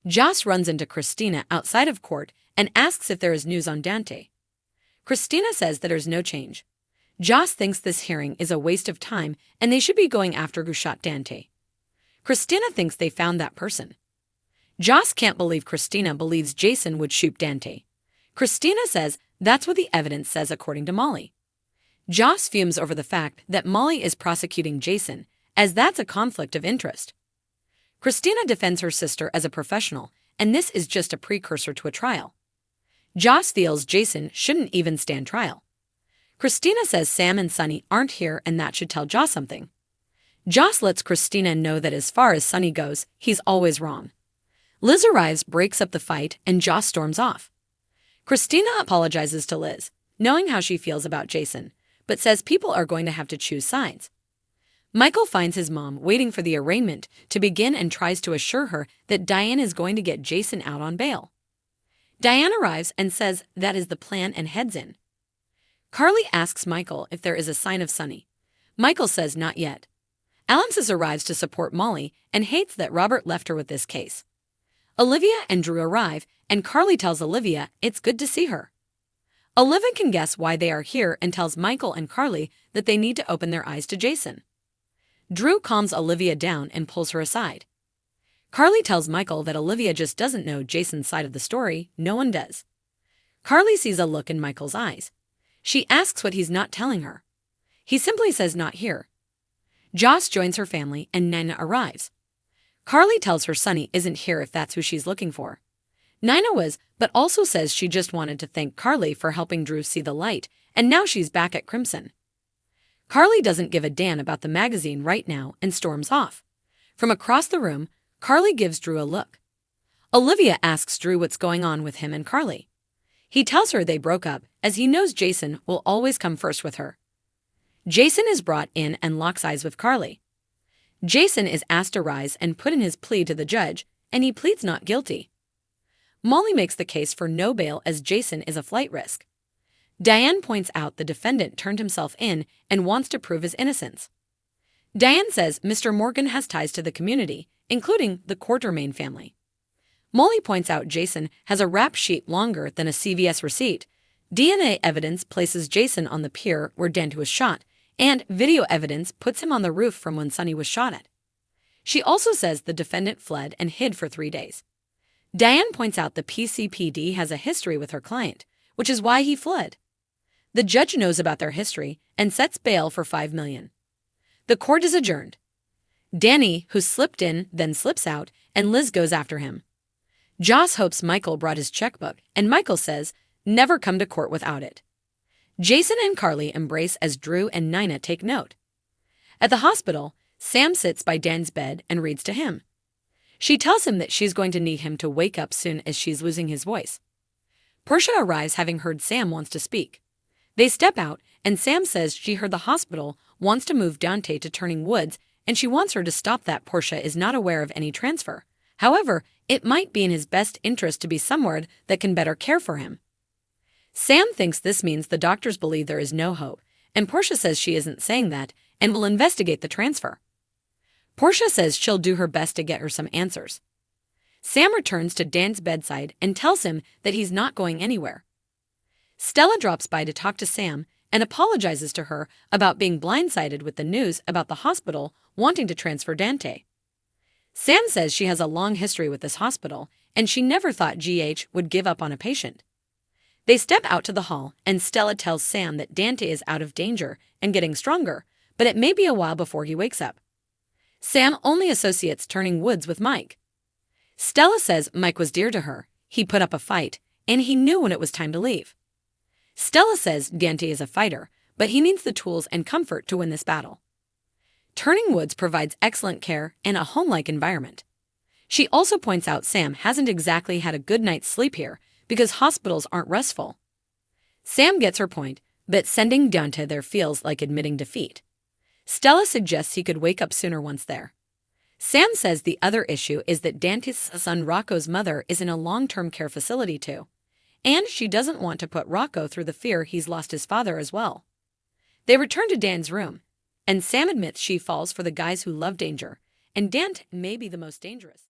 Joss runs into Christina outside of court and asks if there is news on Dante. Christina says that there's no change. Joss thinks this hearing is a waste of time and they should be going after who shot Dante. Christina thinks they found that person. Joss can't believe Christina believes Jason would shoot Dante. Christina says that's what the evidence says according to Molly. Joss fumes over the fact that Molly is prosecuting Jason, as that's a conflict of interest. Christina defends her sister as a professional, and this is just a precursor to a trial. Joss feels Jason shouldn't even stand trial. Christina says Sam and Sonny aren't here and that should tell Joss something. Joss lets Christina know that as far as Sonny goes, he's always wrong. Liz arrives, breaks up the fight, and Joss storms off. Christina apologizes to Liz, knowing how she feels about Jason, but says people are going to have to choose sides. Michael finds his mom waiting for the arraignment to begin and tries to assure her that Diane is going to get Jason out on bail. Diane arrives and says that is the plan and heads in. Carly asks Michael if there is a sign of Sonny. Michael says not yet. Alexis arrives to support Molly and hates that Robert left her with this case. Olivia and Drew arrive, and Carly tells Olivia it's good to see her. Olivia can guess why they are here and tells Michael and Carly that they need to open their eyes to Jason. Drew calms Olivia down and pulls her aside. Carly tells Michael that Olivia just doesn't know Jason's side of the story, no one does. Carly sees a look in Michael's eyes. She asks what he's not telling her. He simply says not here. Joss joins her family and Nina arrives. Carly tells her Sonny isn't here if that's who she's looking for. Nina was, but also says she just wanted to thank Carly for helping Drew see the light, and now she's back at Crimson. Carly doesn't give a damn about the magazine right now and storms off. From across the room, Carly gives Drew a look. Olivia asks Drew what's going on with him and Carly. He tells her they broke up, as he knows Jason will always come first with her. Jason is brought in and locks eyes with Carly. Jason is asked to rise and put in his plea to the judge, and he pleads not guilty. Molly makes the case for no bail as Jason is a flight risk. Diane points out the defendant turned himself in and wants to prove his innocence. Diane says Mr. Morgan has ties to the community, including the Quartermain family. Molly points out Jason has a rap sheet longer than a CVS receipt. DNA evidence places Jason on the pier where Dante was shot, and video evidence puts him on the roof from when Sonny was shot at. She also says the defendant fled and hid for 3 days. Diane points out the PCPD has a history with her client, which is why he fled. The judge knows about their history and sets bail for $5 million. The court is adjourned. Danny, who slipped in, then slips out, and Liz goes after him. Joss hopes Michael brought his checkbook, and Michael says, never come to court without it. Jason and Carly embrace as Drew and Nina take note. At the hospital, Sam sits by Dan's bed and reads to him. She tells him that she's going to need him to wake up soon as she's losing his voice. Portia arrives having heard Sam wants to speak. They step out, and Sam says she heard the hospital wants to move Dante to Turning Woods, and she wants her to stop that. Portia is not aware of any transfer. However, it might be in his best interest to be somewhere that can better care for him. Sam thinks this means the doctors believe there is no hope, and Portia says she isn't saying that and will investigate the transfer. Portia says she'll do her best to get her some answers. Sam returns to Dan's bedside and tells him that he's not going anywhere. Stella drops by to talk to Sam and apologizes to her about being blindsided with the news about the hospital wanting to transfer Dante. Sam says she has a long history with this hospital and she never thought GH would give up on a patient. They step out to the hall and Stella tells Sam that Dante is out of danger and getting stronger, but it may be a while before he wakes up. Sam only associates Turning Woods with Mike. Stella says Mike was dear to her, he put up a fight, and he knew when it was time to leave. Stella says Dante is a fighter, but he needs the tools and comfort to win this battle. Turning Woods provides excellent care and a home-like environment. She also points out Sam hasn't exactly had a good night's sleep here because hospitals aren't restful. Sam gets her point, but sending Dante there feels like admitting defeat. Stella suggests he could wake up sooner once there. Sam says the other issue is that Dante's son Rocco's mother is in a long-term care facility too, and she doesn't want to put Rocco through the fear he's lost his father as well. They return to Dan's room, and Sam admits she falls for the guys who love danger, and Dante may be the most dangerous.